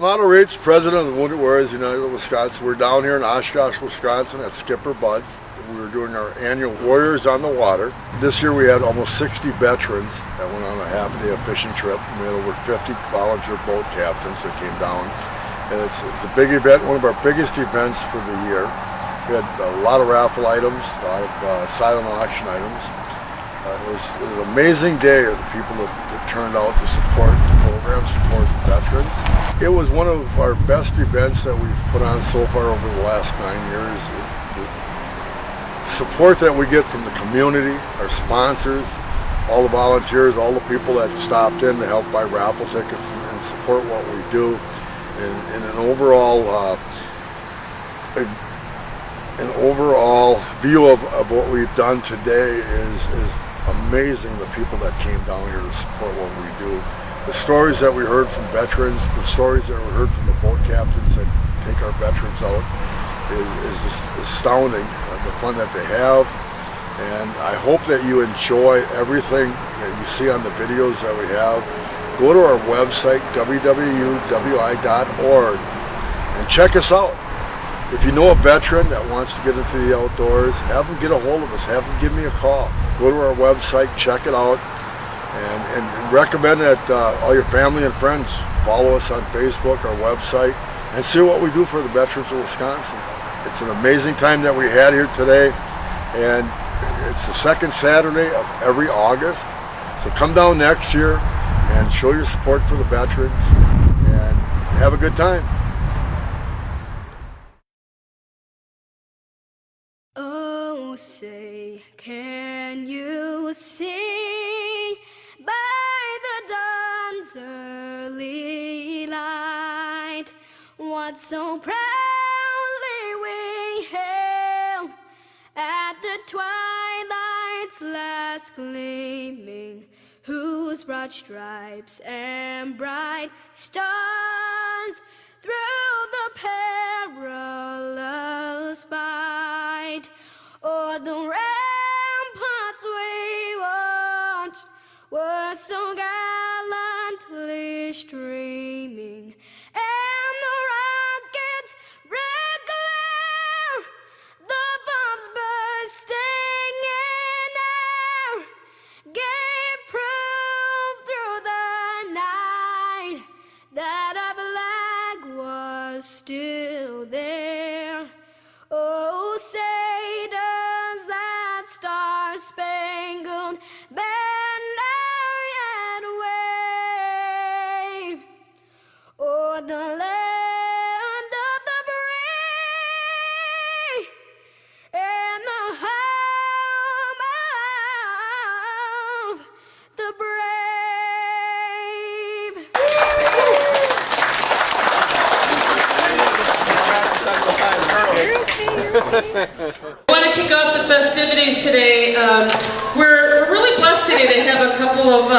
I'm Otto Reitz, president of the Wounded Warriors United of Wisconsin. We're down here in Oshkosh, Wisconsin at Skipper Bud's. We were doing our annual Warriors on the Water. This year we had almost 60 veterans that went on a half-a-day fishing trip. We had over 50 volunteer boat captains that came down. And it's a big event, one of our biggest events for the year. We had a lot of raffle items, a lot of silent auction items. It was an amazing day of the people that turned out to support the program, support the veterans. It was one of our best events that we've put on so far over the last 9 years. The support that we get from the community, our sponsors, all the volunteers, all the people that stopped in to help buy raffle tickets and support what we do, and an overall view of what we've done today is amazing. The people that came down here to support what we do, the stories that we heard from veterans, the stories that we heard from the boat captains that take our veterans out is just astounding, the fun that they have. And I hope that you enjoy everything that you see on the videos that we have. Go to our website, www.wi.org, and check us out. If you know a veteran that wants to get into the outdoors, have them get a hold of us, have them give me a call. Go to our website, check it out, and recommend that all your family and friends follow us on Facebook, our website, and see what we do for the veterans of Wisconsin. It's an amazing time that we had here today, and it's the second Saturday of every August. So come down next year and show your support for the veterans and have a good time. Oh, say, can you see by the dawn's early light what so proudly we hailed at the twilight's last gleaming, whose broad stripes and bright stars through the perilous fight o'er the ramparts we watched were so gallantly streaming, and the rockets red glare, the bombs bursting in air, gave proof through the night that our flag was still there. Oh, say does that star-spangled banner yet wave o'er the land of the free and the home of the brave. I want to kick off the festivities today. We're really blessed today to have a couple of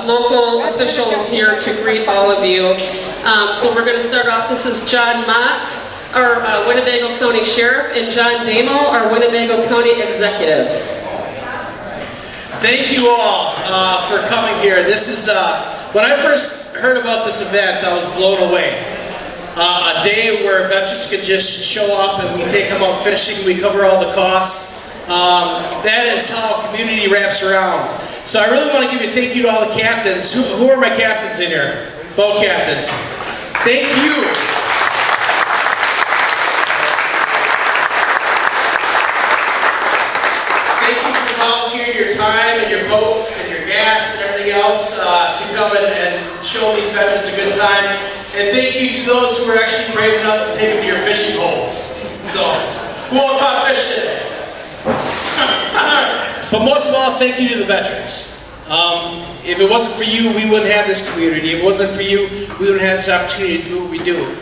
local officials here to greet all of you. So we're going to start off. This is John Motz, our Winnebago County Sheriff, and John Damo, our Winnebago County Executive. Thank you all for coming here. This is, when I first heard about this event, I was blown away. A day where veterans could just show up and we take them out fishing, we cover all the costs. That is how community wraps around. So I really want to give a thank you to all the captains. Who are my captains in here? Boat captains. Thank you. Thank you for volunteering your time and your boats and your gas and everything else to come and show these veterans a good time. And thank you to those who were actually brave enough to take them to your fishing holes. So, who all caught fish today? But most of all, thank you to the veterans. If it wasn't for you, we wouldn't have this community. If it wasn't for you, we wouldn't have this opportunity to do what we do.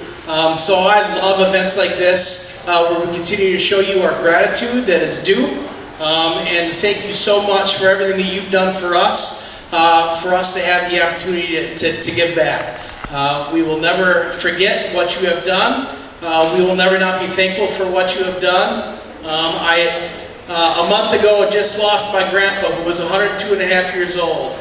So I love events like this, where we continue to show you our gratitude that is due. And thank you so much for everything that you've done for us to have the opportunity to give back. We will never forget what you have done. We will never not be thankful for what you have done. A month ago, I just lost my grandpa, who was 102 and a half years old,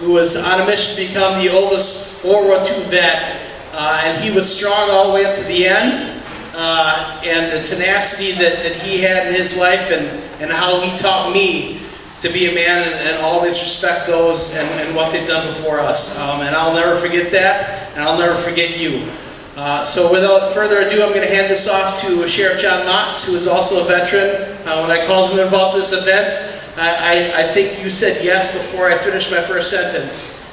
who was on a mission to become the oldest World War II vet and he was strong all the way up to the end. And the tenacity that he had in his life, and how he taught me to be a man and always respect those and what they've done before us. And I'll never forget that, and I'll never forget you. So without further ado, I'm going to hand this off to Sheriff John Motz, who is also a veteran. When I called him about this event, I think you said yes before I finished my first sentence.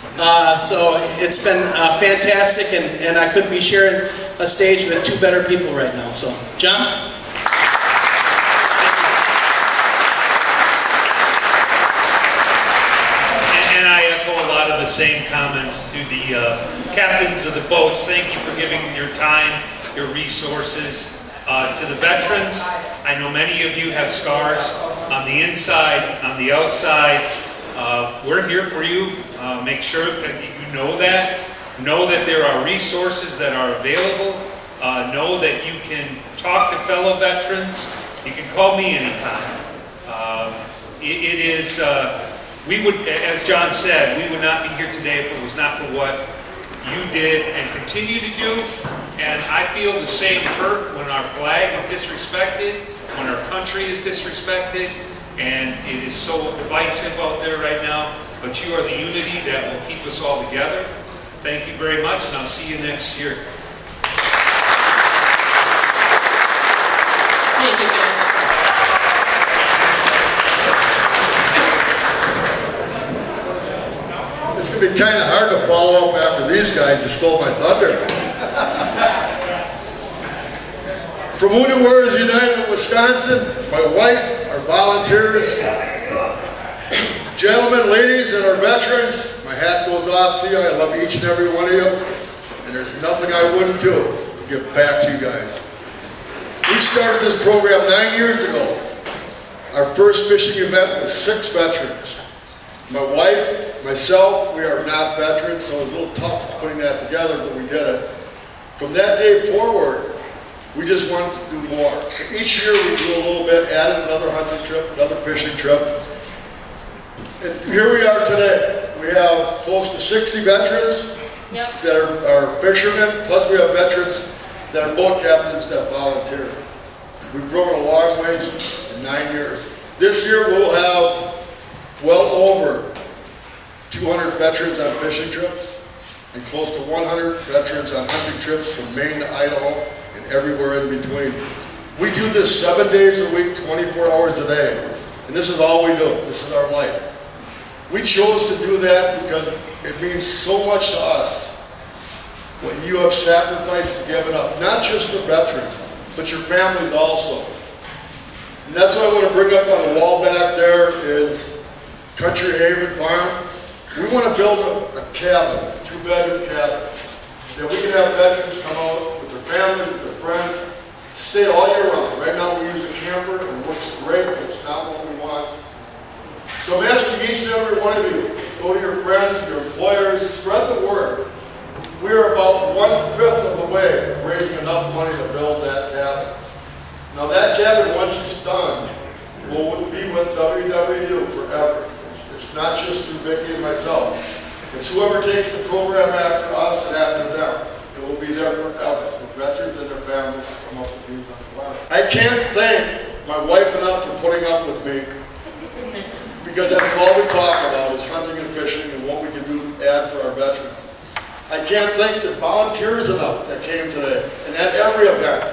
So it's been fantastic, and I couldn't be sharing a stage with two better people right now. So, John? And I echo a lot of the same comments to the captains of the boats. Thank you for giving your time, your resources to the veterans. I know many of you have scars on the inside, on the outside. We're here for you. Make sure that you know that. Know that there are resources that are available. Know that you can talk to fellow veterans. You can call me anytime. It is, we would, as John said, we would not be here today if it was not for what you did and continue to do. And I feel the same hurt when our flag is disrespected, when our country is disrespected, and it is so divisive out there right now. But you are the unity that will keep us all together. Thank you very much, and I'll see you next year. Thank you, guys. It's going to be kind of hard to follow up after these guys that stole my thunder. From Wounded Warriors United of Wisconsin, my wife, our volunteers, gentlemen, ladies, and our veterans, my hat goes off to you. I love each and every one of you, and there's nothing I wouldn't do to give back to you guys. We started this program 9 years ago. Our first fishing event was 6 veterans. My wife, myself, we are not veterans, so it was a little tough putting that together, but we did it. From that day forward, we just wanted to do more. So each year we do a little bit, added another hunting trip, another fishing trip. And here we are today. We have close to 60 veterans that are fishermen, plus we have veterans that are boat captains that volunteer. We've grown a long ways in 9 years. This year we'll have well over 200 veterans on fishing trips and close to 100 veterans on hunting trips from Maine to Idaho and everywhere in between. We do this 7 days a week, 24 hours a day. And this is all we do. This is our life. We chose to do that because it means so much to us what you have sacrificed and given up. Not just the veterans, but your families also. And that's what I want to bring up on the wall back there is Country Haven Farm. We want to build a cabin, a 2-bedroom cabin, that we can have veterans come out with their families, with their friends, stay all year round. Right now we use a camper, and it works great, but it's not what we want. So I'm asking each and every one of you, go to your friends, your employers, spread the word. We are about 1/5 of the way of raising enough money to build that cabin. Now that cabin, once it's done, will be with WWU forever. It's not just through Vicki and myself. It's whoever takes the program after us and after them. It will be there forever. The veterans and their families come up with these on the line. I can't thank my wife enough for putting up with me, because that's all we talk about is hunting and fishing and what we can do to add for our veterans. I can't thank the volunteers enough that came today and at every event,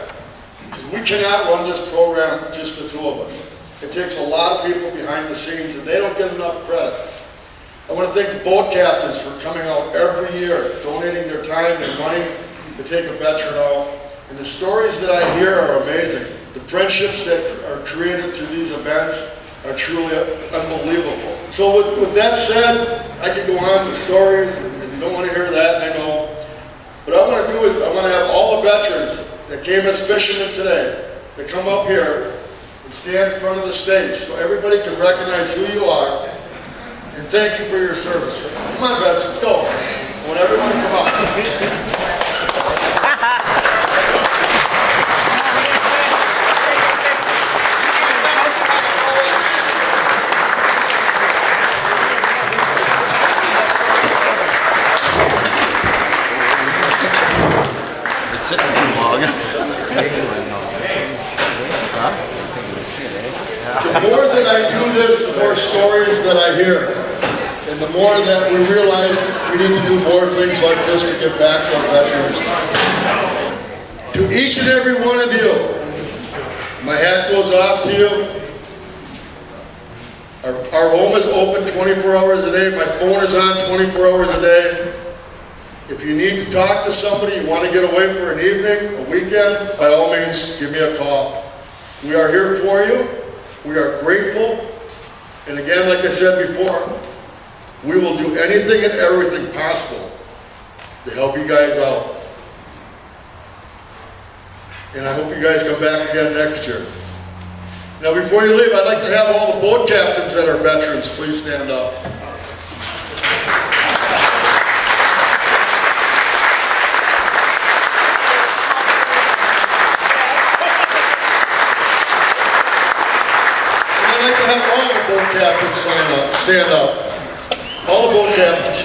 because we cannot run this program just the two of us. It takes a lot of people behind the scenes and they don't get enough credit. I want to thank the boat captains for coming out every year, donating their time and money to take a veteran out. And the stories that I hear are amazing. The friendships that are created through these events are truly unbelievable. So with that said, I could go on with stories, and you don't want to hear that, and I know. What I want to do is I want to have all the veterans that came as fishermen today to come up here and stand in front of the stage so everybody can recognize who you are and thank you for your service. Come on, veterans, let's go. I want everyone to come up. sitting too long. The more that I do this, the more stories that I hear. And the more that we realize we need to do more things like this to give back to our veterans. To each and every one of you, my hat goes off to you. Our home is open 24 hours a day. My phone is on 24 hours a day. If you need to talk to somebody, you want to get away for an evening, a weekend, by all means, give me a call. We are here for you. We are grateful. And again, like I said before, we will do anything and everything possible to help you guys out. And I hope you guys come back again next year. Now before you leave, I'd like to have all the boat captains that are veterans, please stand up. And I'd like to have all the boat captains stand up. All the boat captains.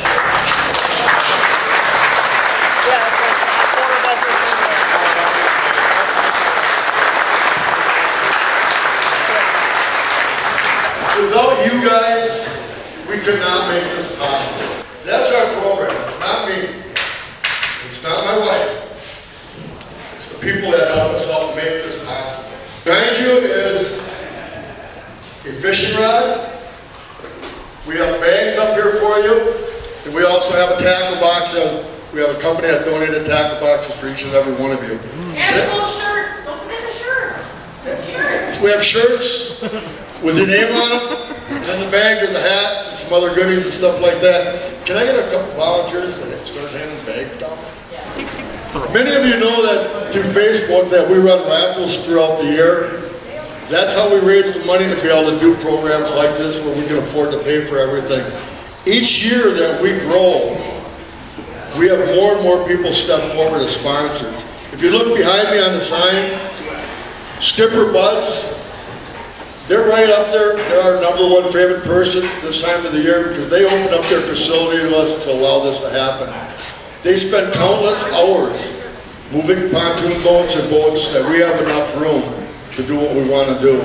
Without you guys, we could not make this possible. That's our program. It's not me. It's not my wife. It's the people that help us out make this possible. Behind you is a fishing rod. We have bags up here for you, and we also have a tackle box. We have a company that donated tackle boxes for each and every one of you. And full shirts. Don't forget the shirts. Shirts. We have shirts with your name on them, and in the bag there's a hat and some other goodies and stuff like that. Can I get a couple volunteers to start handing bags down? Many of you know that through Facebook that we run raffles throughout the year. That's how we raise the money to be able to do programs like this where we can afford to pay for everything. Each year that we grow, we have more and more people step forward as sponsors. If you look behind me on the sign, Skipper Buzz, they're right up there. They're our #1 favorite person this time of the year because they opened up their facility to us to allow this to happen. They spent countless hours moving pontoon boats and boats that we have enough room to do what we want to do.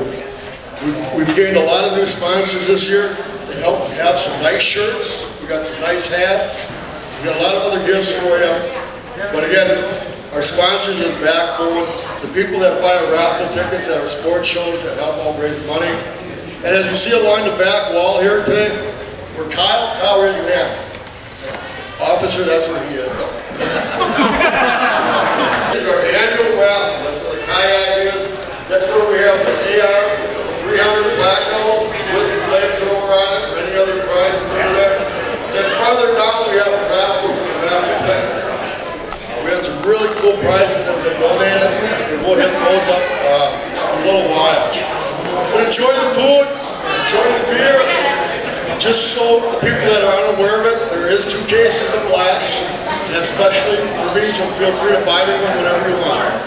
We've gained a lot of new sponsors this year. They helped have some nice shirts. We got some nice hats. We got a lot of other gifts for you. But again, our sponsors are the backbone. The people that buy our raffle tickets at our sports shows that help all raise money. And as you see along the back wall here today, we're Kyle. Kyle, raise your hand. Officer, that's where he is. This is our annual raffle. That's where the kayak is. That's where we have the AR 300 Blacko with the flamethrower on it, or any other prizes over there. Then farther down we have raffles and raffle tickets. We have some really cool prizes that have been donated, and we'll hit those up in a little while. But enjoy the food, enjoy the beer. Just so the people that are unaware of it, there is 2 cases of blacks, and especially for me, so feel free to buy me one whenever you want.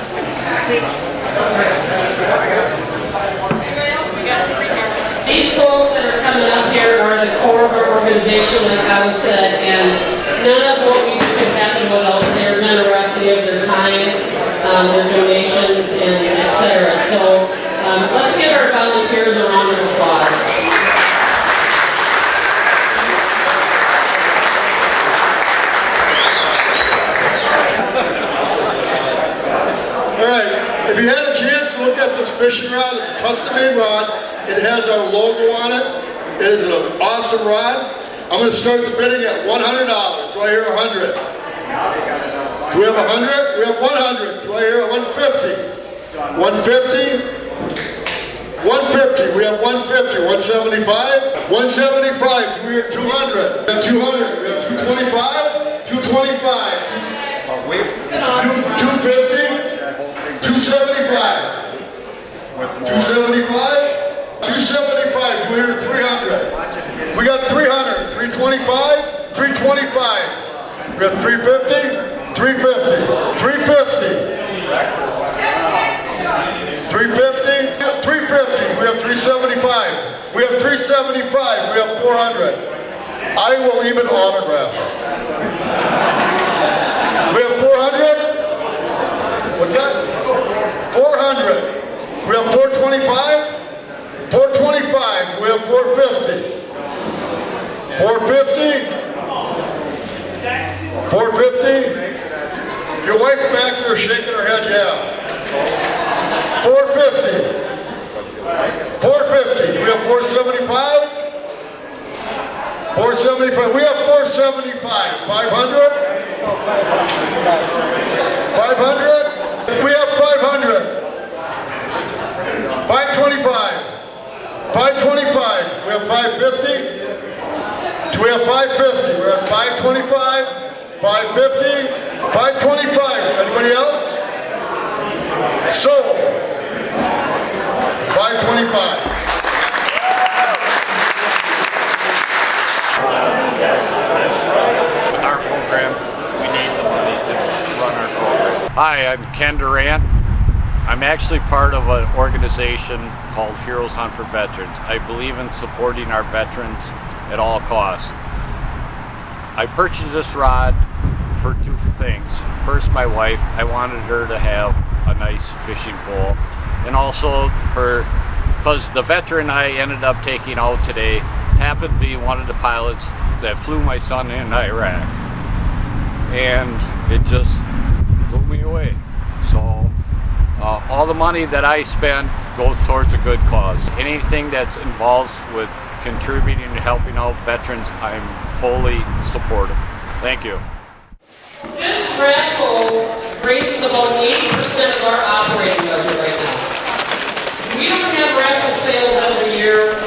These folks that are coming up here are the core of our organization, like Alan said, and none of what we do could happen without their generosity of their time, their donations, and etc. So let's give our volunteers a round of applause. All right, if you had a chance to look at this fishing rod, it's a custom-made rod. It has our logo on it. It is an awesome rod. I'm going to start the bidding at $100. Do I hear 100? Do we have 100? We have 100. Do I hear 150? 150? 150. We have 150. 175? 175. Do we hear 200? We have 200. We have 225? 225. 250? 275. 275? 275. Do we hear 300? We got 300. 325? 325. We have 350? 350. 350. 350? 350. We have 375. We have 375. We have 400. I will even autograph it. We have 400? 425? 425, we have 450. 450? 450? Your wife back there shaking her head, yeah. 450. 450, do we have 475? 475, we have 475. 500? 500? We have 500. 525. 525. We have 550. Do we have 550? We're at 525. 550. 525. Anybody else? So, 525. With our program, we need the money to run our program. Hi, I'm Ken Durant. I'm actually part of an organization called Heroes Hunt for Veterans. I believe in supporting our veterans at all costs. I purchased this rod for two things. First, my wife, I wanted her to have a nice fishing pole, and also because the veteran I ended up taking out today happened to be one of the pilots that flew my son in Iraq, and it just blew me away. So all the money that I spend goes towards a good cause. Anything that's involved with contributing to helping out veterans, I'm fully supportive. Thank you. This raffle raises about 80% of our operating budget right now. We don't have raffle sales every year.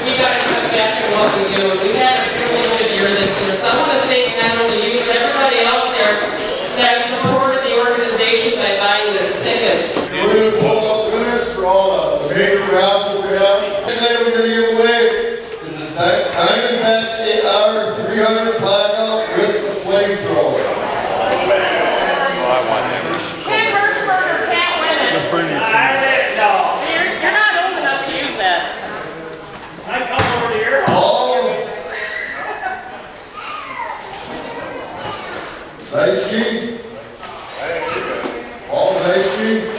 We got to cut back on what we do. We had a really good year this year. So I want to thank not only you, but everybody out there that supported the organization by buying this tickets. We're going to pull up winners for all the major raffles we have. Next item we're going to give away is a Diamondback AR 300 blackout with the flamethrower. Tim Hirschberger can't win it. You're not old enough to use that. Paul Zaisky. Paul Zaisky.